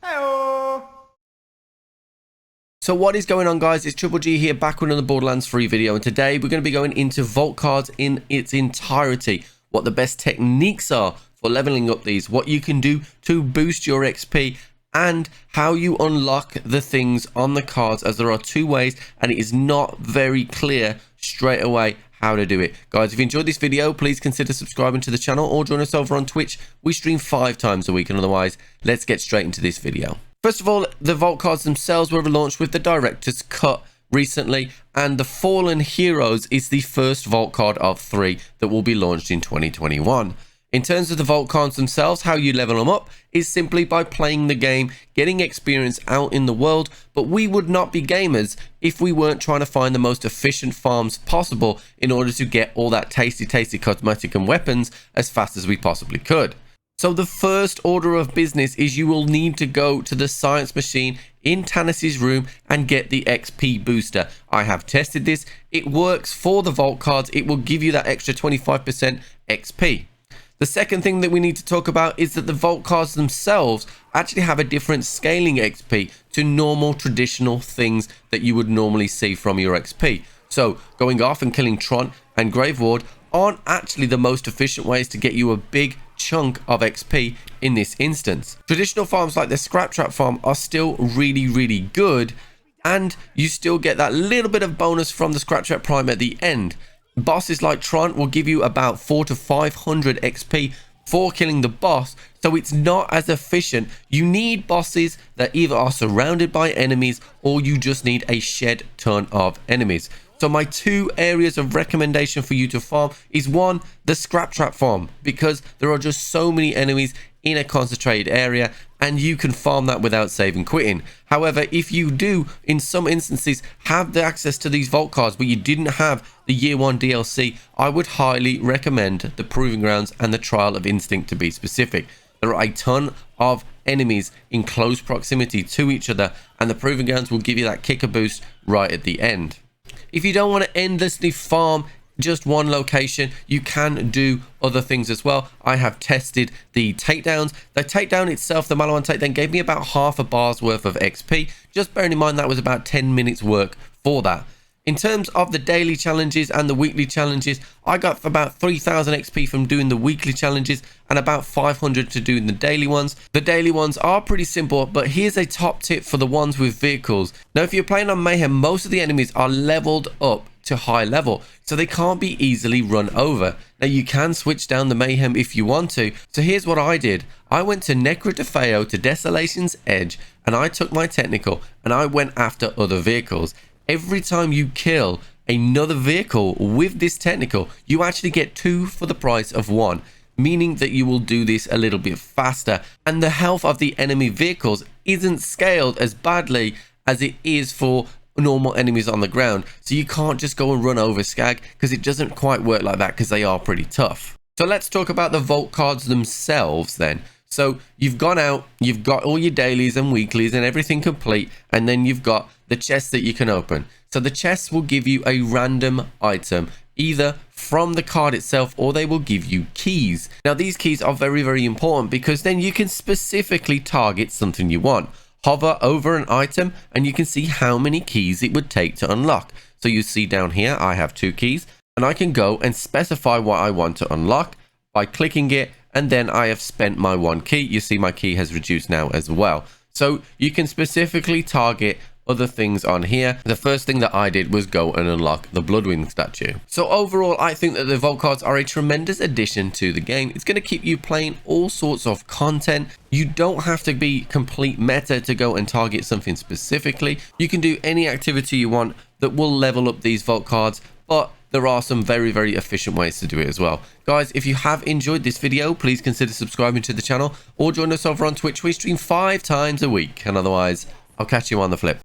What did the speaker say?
Hello. So what is going on, guys? It's Triple G here, back with another Borderlands 3 video, and today we're going to be going into vault cards in its entirety, what the best techniques are for leveling up these, what you can do to boost your XP, and how you unlock the things on the cards, as there are two ways and it is not very clear straight away how to do it. Guys, if you enjoyed this video, please consider subscribing to the channel or join us over on Twitch. We stream 5 times a week, and otherwise, let's get straight into this video. First of all, the vault cards themselves were launched with the director's cut recently, and the Fallen Heroes is the first vault card of 3 that will be launched in 2021. In terms of the vault cards themselves, how you level them up is simply by playing the game, getting experience out in the world, but we would not be gamers if we weren't trying to find the most efficient farms possible in order to get all that tasty cosmetic and weapons as fast as we possibly could. So the first order of business is you will need to go to the science machine in Tannis's room and get the XP booster. I have tested this. It works for the vault cards. It will give you that extra 25% XP. The second thing that we need to talk about is that the vault cards themselves actually have a different scaling XP to normal traditional things that you would normally see from your XP. So going off and killing Tron and Grave Ward aren't actually the most efficient ways to get you a big chunk of XP in this instance. Traditional farms like the Scrap Trap farm are still really good, and you still get that little bit of bonus from the Scrap Trap Prime at the end. Bosses like Tron will give you about 400 to 500 XP for killing the boss, so it's not as efficient. You need bosses that either are surrounded by enemies or you just need a shed ton of enemies. So my 2 areas of recommendation for you to farm is 1, the Scrap Trap farm, because there are just so many enemies in a concentrated area and you can farm that without saving quitting. However, if you do in some instances have the access to these vault cards but you didn't have the year 1 DLC, I would highly recommend the Proving Grounds and the Trial of Instinct, to be specific. There are a ton of enemies in close proximity to each other, and the Proving Grounds will give you that kicker boost right at the end. If you don't want to endlessly farm just one location, you can do other things as well. I have tested the takedowns. The takedown itself, the Malawan takedown, gave me about half a bar's worth of XP. Just bearing in mind that was about 10 minutes work for that. In terms of the daily challenges and the weekly challenges, I got about 3000 XP from doing the weekly challenges and about 500 to doing the daily ones. The daily ones are pretty simple, but here's a top tip for the ones with vehicles. Now, if you're playing on Mayhem, most of the enemies are leveled up to high level, so they can't be easily run over. Now, you can switch down the Mayhem if you want to. So here's what I did. I went to Necro de Feo to Desolation's Edge, and I took my technical and I went after other vehicles. Every time you kill another vehicle with this technical, you actually get 2 for the price of 1, meaning that you will do this a little bit faster, and the health of the enemy vehicles isn't scaled as badly as it is for normal enemies on the ground. So you can't just go and run over Skag, because it doesn't quite work like that, because they are pretty tough. So let's talk about the vault cards themselves then. So you've gone out, you've got all your dailies and weeklies and everything complete, and then you've got the chests that you can open. So the chests will give you a random item, either from the card itself, or they will give you keys. Now, these keys are very important, because then you can specifically target something you want. Hover over an item and you can see how many keys it would take to unlock. So you see down here, I have 2 keys, and I can go and specify what I want to unlock by clicking it, and then I have spent my 1 key. You see my key has reduced now as well. So you can specifically target other things on here. The first thing that I did was go and unlock the Bloodwing statue. So overall, I think that the vault cards are a tremendous addition to the game. It's going to keep you playing all sorts of content. You don't have to be complete meta to go and target something specifically. You can do any activity you want that will level up these vault cards, but there are some very efficient ways to do it as well. Guys, if you have enjoyed this video, please consider subscribing to the channel or join us over on Twitch. We stream 5 times a week, and otherwise, I'll catch you on the flip.